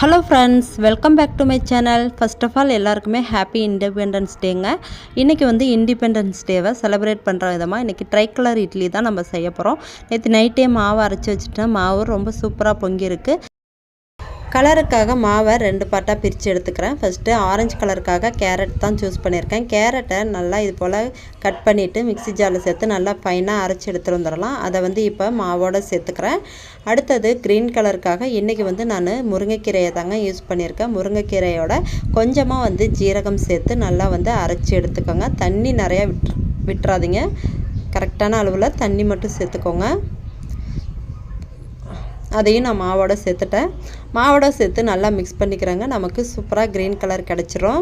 Hello friends, welcome back to my channel. First of all எல்லாருக்குமே happy independence டேங்க. இன்றைக்கி வந்து இண்டிபெண்டன்ஸ் டேவை செலிப்ரேட் பண்ணுற விதமாக இன்றைக்கி ட்ரை கலர் இட்லி தான் நம்ம செய்ய போகிறோம். நேற்று நைட்டே மாவு அரைச்சி வச்சுட்டேன். மாவு ரொம்ப சூப்பராக பொங்கியிருக்கு. கலருக்காக மாவை 2 பார்ட்டாக பிரித்து எடுத்துக்கிறேன். ஃபஸ்ட்டு ஆரஞ்சு கலருக்காக கேரட் தான் சூஸ் பண்ணியிருக்கேன். கேரட்டை நல்லா இது போல் கட் பண்ணிவிட்டு மிக்ஸி ஜாரில் சேர்த்து நல்லா ஃபைனாக அரைச்சி எடுத்துகிட்டு வந்துடலாம். அதை வந்து இப்போ மாவோடு சேர்த்துக்கிறேன். அடுத்தது க்ரீன் கலருக்காக இன்றைக்கி வந்து நான் முருங்கைக்கீரையை தாங்க யூஸ் பண்ணியிருக்கேன். முருங்கைக்கீரையோட கொஞ்சமாக வந்து ஜீரகம் சேர்த்து நல்லா வந்து அரைச்சி எடுத்துக்கோங்க. தண்ணி நிறையா விட்டுறாதீங்க. கரெக்டான அளவில் தண்ணி மட்டும் சேர்த்துக்கோங்க. அதையும் நான் மாவோட சேர்த்துட்டேன். மாவோட சேர்த்து நல்லா மிக்ஸ் பண்ணிக்கிறேங்க. நமக்கு சூப்பராக க்ரீன் கலர் கிடச்சிரும்.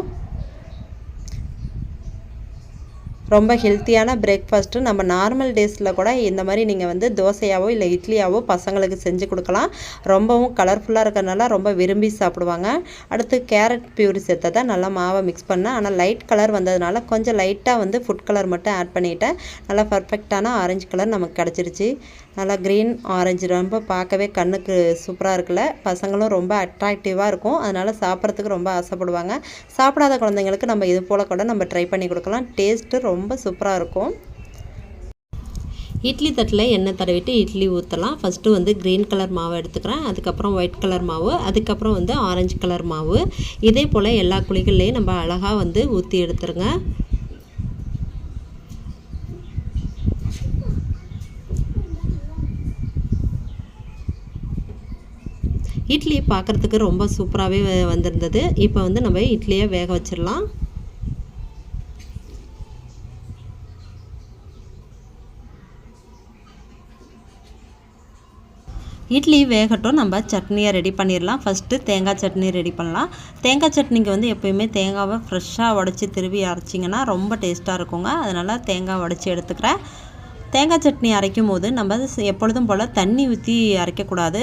ரொம்ப ஹெல்த்தியான பிரேக்ஃபாஸ்ட்டு. நம்ம நார்மல் டேஸில் கூட இந்த மாதிரி நீங்கள் வந்து தோசையாவோ இல்லை இட்லியாவோ பசங்களுக்கு செஞ்சு கொடுக்கலாம். ரொம்பவும் கலர்ஃபுல்லாக இருக்கிறதுனால ரொம்ப விரும்பி சாப்பிடுவாங்க. அடுத்து கேரட் பியூரி சேர்த்ததை நல்லா மாவை மிக்ஸ் பண்ணேன். ஆனால் லைட் கலர் வந்ததுனால கொஞ்சம் லைட்டாக வந்து ஃபுட் கலர் மட்டும் ஆட் பண்ணிவிட்டேன். நல்லா பர்ஃபெக்டான ஆரஞ்சு கலர் நமக்கு கிடச்சிருச்சு. நல்லா க்ரீன் ஆரஞ்சு ரொம்ப பார்க்கவே கண்ணுக்கு சூப்பராக இருக்குல்ல. பசங்களும் ரொம்ப அட்ராக்டிவாக இருக்கும். அதனால் சாப்பிட்றதுக்கு ரொம்ப ஆசைப்படுவாங்க. சாப்பிடாத குழந்தைங்களுக்கு நம்ம இது போல் கூட நம்ம ட்ரை பண்ணி கொடுக்கலாம். டேஸ்ட்டு ரொம்ப சூப்பராக இருக்கும். இட்லி தட்டில் எண்ணெய் தடவிட்டு இட்லி ஊற்றலாம். ஃபஸ்ட்டு வந்து க்ரீன் கலர் மாவு எடுத்துக்கிறேன். அதுக்கப்புறம் ஒயிட் கலர் மாவு, அதுக்கப்புறம் வந்து ஆரஞ்சு கலர் மாவு. இதே போல் எல்லா குழிகள்லையும் நம்ம அழகாக வந்து ஊற்றி எடுத்துருங்க. இட்லி பார்க்குறதுக்கு ரொம்ப சூப்பராகவே வந்திருந்தது. இப்போ வந்து நம்ம இட்லியை வேக வச்சிடலாம். இட்லி வேகட்டும், நம்ம சட்னியை ரெடி பண்ணிடலாம். ஃபஸ்ட்டு தேங்காய் சட்னி ரெடி பண்ணலாம். தேங்காய் சட்னிக்கு வந்து எப்போயுமே தேங்காவை ஃப்ரெஷ்ஷாக உடச்சி திருவி அரைச்சிங்கன்னா ரொம்ப டேஸ்ட்டாக இருக்குங்க. அதனால் தேங்காய் உடச்சி எடுத்துக்கிறேன். தேங்காய் சட்னி அரைக்கும் போது நம்ம எப்பொழுதும் போல் தண்ணி ஊற்றி அரைக்கக்கூடாது.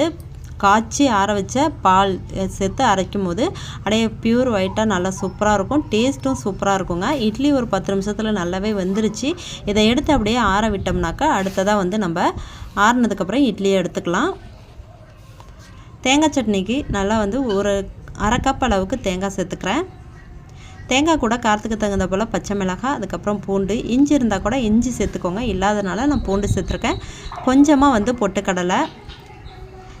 காய்ச்சி ஆற வச்ச பால் சேர்த்து அரைக்கும் போது அப்படியே பியூர் ஒயிட்டாக நல்லா சூப்பராக இருக்கும். டேஸ்ட்டும் சூப்பராக இருக்குங்க. இட்லி ஒரு 10 நிமிஷத்தில் நல்லாவே வெந்துருச்சு. இதை எடுத்து அப்படியே ஆற விட்டோம்னாக்கா அடுத்ததாக வந்து நம்ம ஆறினதுக்கப்புறம் இட்லியை எடுத்துக்கலாம். தேங்காய் சட்னிக்கு நல்லா வந்து ஒரு 1/2 கப் அளவுக்கு தேங்காய் சேர்த்துக்கிறேன். தேங்காய் கூட காரத்துக்கு தகுந்த போல் பச்சை மிளகாய், அதுக்கப்புறம் பூண்டு, இஞ்சி இருந்தால் கூட இஞ்சி சேர்த்துக்கோங்க. இல்லாதனால நான் பூண்டு சேர்த்துருக்கேன். கொஞ்சமாக வந்து பொட்டுக்கடலை,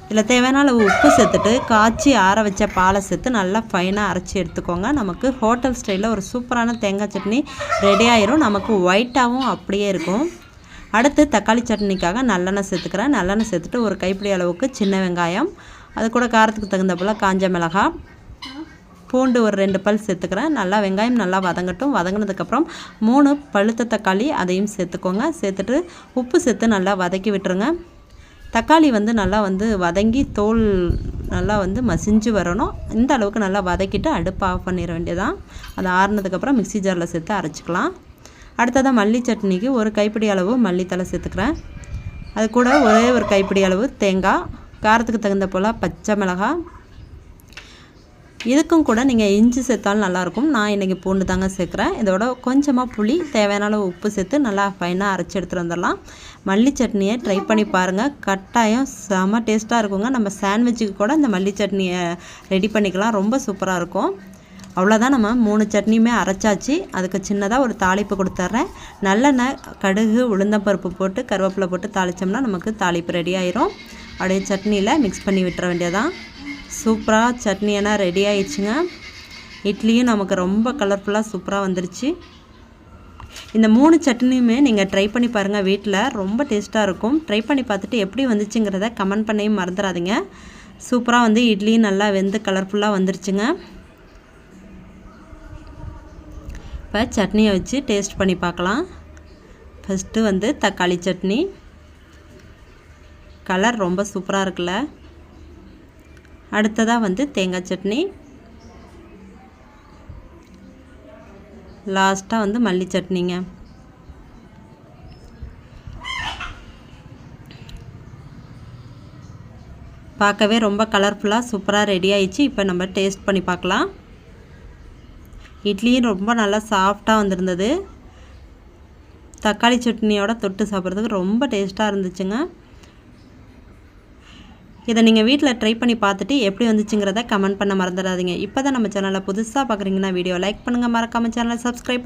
இதில் தேவையான அளவு உப்பு சேர்த்துட்டு காய்ச்சி ஆற வச்ச பாலை சேர்த்து நல்லா ஃபைனாக அரைச்சி எடுத்துக்கோங்க. நமக்கு ஹோட்டல் ஸ்டைலில் ஒரு சூப்பரான தேங்காய் சட்னி ரெடி ஆயிரும். நமக்கு ஒயிட்டாகவும் அப்படியே இருக்கும். அடுத்து தக்காளி சட்னிக்காக நல்லெண்ணெய் சேர்த்துக்கிறேன். நல்லெண்ணெய் சேர்த்துட்டு ஒரு கைப்பிடி அளவுக்கு சின்ன வெங்காயம், அது கூட காரத்துக்கு தகுந்த போல் காஞ்ச மிளகாய், பூண்டு ஒரு 2 பல் சேர்த்துக்கிறேன். நல்லா வெங்காயம் நல்லா வதங்கட்டும். வதங்கினதுக்கப்புறம் 3 பழுத்த தக்காளி அதையும் சேர்த்துக்கோங்க. சேர்த்துட்டு உப்பு சேர்த்து நல்லா வதக்கி விட்டுருங்க. தக்காளி வந்து நல்லா வந்து வதங்கி தோல் நல்லா வந்து மசிஞ்சு வரணும். இந்த அளவுக்கு நல்லா வதக்கிட்டு அடுப்பு ஆஃப் பண்ணிட வேண்டியதான். அது ஆறுனதுக்கப்புறம் மிக்ஸி ஜாரில் சேர்த்து அரைச்சிக்கலாம். அடுத்ததாக மல்லி சட்னிக்கு ஒரு கைப்பிடி அளவு மல்லித்தலை சேர்த்துக்கிறேன். அது கூட ஒரே ஒரு கைப்பிடி அளவு தேங்காய், காரத்துக்கு தகுந்த போல் பச்சை மிளகாய், இதுக்கும் கூட நீங்கள் இஞ்சி சேர்த்தாலும் நல்லாயிருக்கும். நான் இன்றைக்கி பூண்டு தாங்க சேர்க்குறேன். இதோட கொஞ்சமாக புளி, தேவையான அளவு உப்பு சேர்த்து நல்லா ஃபைனாக அரைச்சி எடுத்துகிட்டு வந்துடலாம். மல்லி சட்னியை ட்ரை பண்ணி பாருங்கள். கட்டாயம் செம டேஸ்ட்டாக இருக்குங்க. நம்ம சாண்ட்விட்சுக்கு கூட இந்த மல்லி சட்னியை ரெடி பண்ணிக்கலாம். ரொம்ப சூப்பராக இருக்கும். அவ்வளோதான், நம்ம 3 சட்னியுமே அரைச்சாச்சு. அதுக்கு சின்னதாக ஒரு தாளிப்பு கொடுத்துட்றேன். நல்லெண்ணெய், கடுகு, உளுந்தம்பருப்பு போட்டு கருவேப்பிலை போட்டு தாளித்தோம்னா நமக்கு தாளிப்பு ரெடி ஆயிரும். அப்படியே சட்னியில் மிக்ஸ் பண்ணி விட்டுற வேண்டியதான். சூப்பராக சட்னி எல்லாம் ரெடி ஆயிடுச்சுங்க. இட்லியும் நமக்கு ரொம்ப கலர்ஃபுல்லாக சூப்பராக வந்துருச்சு. இந்த 3 சட்னியுமே நீங்கள் ட்ரை பண்ணி பாருங்கள். வீட்டில் ரொம்ப டேஸ்ட்டாக இருக்கும். ட்ரை பண்ணி பார்த்துட்டு எப்படி வந்துச்சுங்கிறத கமெண்ட் பண்ணியும் மறந்துடாதீங்க. சூப்பராக வந்து இட்லியும் நல்லா வெந்து கலர்ஃபுல்லாக வந்துருச்சுங்க. இப்போ சட்னியை வச்சு டேஸ்ட் பண்ணி பார்க்கலாம். ஃபஸ்ட்டு வந்து தக்காளி சட்னி. கலர் ரொம்ப சூப்பராக இருக்குல்ல. அடுத்ததாக வந்து தேங்காய் சட்னி. லாஸ்ட்டாக வந்து மல்லி சட்னிங்க. பார்க்கவே ரொம்ப கலர்ஃபுல்லாக சூப்பராக ரெடி ஆயிடுச்சு. இப்போ நம்ம டேஸ்ட் பண்ணி பார்க்கலாம். இட்லியும் ரொம்ப நல்லா சாஃப்டாக வந்திருந்தது. தக்காளி சட்னியோட தொட்டு சாப்பிட்றதுக்கு ரொம்ப டேஸ்ட்டாக இருந்துச்சுங்க. இதை நீங்கள் வீட்டில் ட்ரை பண்ணி பார்த்துட்டு எப்படி வந்துச்சுங்கிறத கமெண்ட் பண்ண மறந்துடாதீங்க. இப்போ தான் நம்ம சேனலை புதுசாக பார்க்குறீங்கன்னா வீடியோ லைக் பண்ணுங்கள், மறக்காமல் சேனலை சப்ஸ்கிரைப் பண்ணுங்கள்.